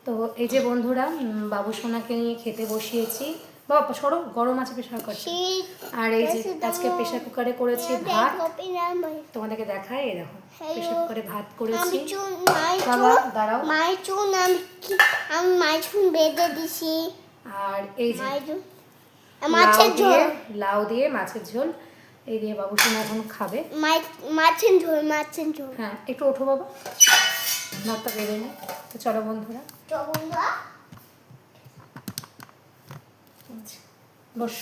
তো এই যে বন্ধুরা বাবু সোনাকে নিয়ে খেতে বসিয়েছি। বাবা সরো, গরম আছে, প্রেশার করছে। আর এই যে আজকে প্রেশার কুকারে করেছি ভাত, তোমাদেরকে দেখাই। এই দেখো প্রেশার কুকারে ভাত করেছি। বাবা দাঁড়াও, আমি মাইচুন বেঁধে দিছি। আর এই যে লাউ দিয়ে মাছের ঝোল, এই দিয়ে বাবু সোনা এখন খাবে মাছের ঝোল। হ্যাঁ, একটু ওঠো বাবা, ভাতটা বেড়ে নে। তো চলো বন্ধুরা, বস।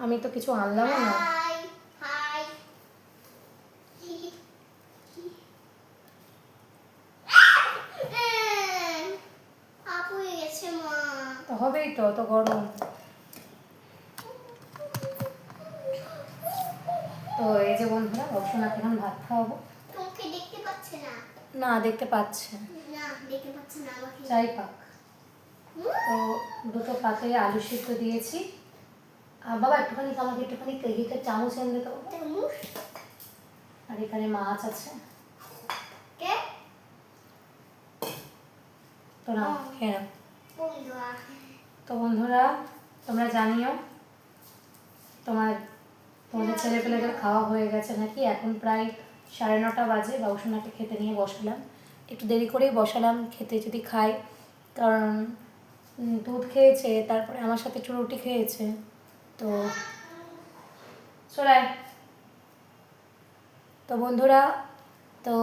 আমি তো কিছু আনলাম না। তো হবেই তো, অত গরম। তো এই যে বন্ধুরা, অবশ্যই এখন ভাত খাওয়াবো। না দেখতে পাচ্ছে চাই পাক। তো দুটো পাকে আলু সিদ্ধ দিয়েছি। বাবা একটুখানি আমাকে একটুখানি কেজিটা চামচ এনে দিতে হবে। আর এখানে মাছ আছে, তো না খেয়ে নাও। তো বন্ধুরা তোমরা জানিও তোমাদের ছেলেপেলেদের খাওয়া হয়ে গেছে নাকি। এখন প্রায় 9:30 বাজে। বাবুসোনাকে খেতে নিয়ে বসালাম, একটু দেরি করেই বসালাম খেতে যদি খায়, কারণ দুধ খেয়েছে, তারপরে আমার সাথে একটু রুটি খেয়েছে। তো চলে। তো বন্ধুরা, তো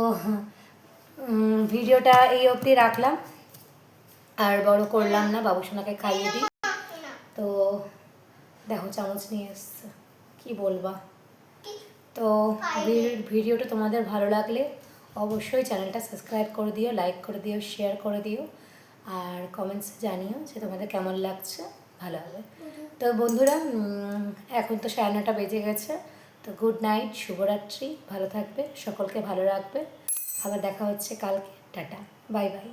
ভিডিওটা এই অবধি রাখলাম, আর বড় করলাম না। বাবুসোনাকে খাইয়ে দিই। তো দেখো চামচ নিয়ে এসছে, কি বলবা। তো ভিডিওটা তোমাদের ভালো লাগলে অবশ্যই চ্যানেলটা সাবস্ক্রাইব করে দিও, লাইক করে দিও, শেয়ার করে দিও, আর কমেন্টসে জানিও যে তোমাদের কেমন লাগছে। ভালো হবে। তো বন্ধুরা এখন তো 9:30 বেজে গেছে। তো গুড নাইট, শুভরাত্রি, ভালো থাকবে, সকলকে ভালো রাখবে। আবার দেখা হচ্ছে কালকে। Tata, bye bye.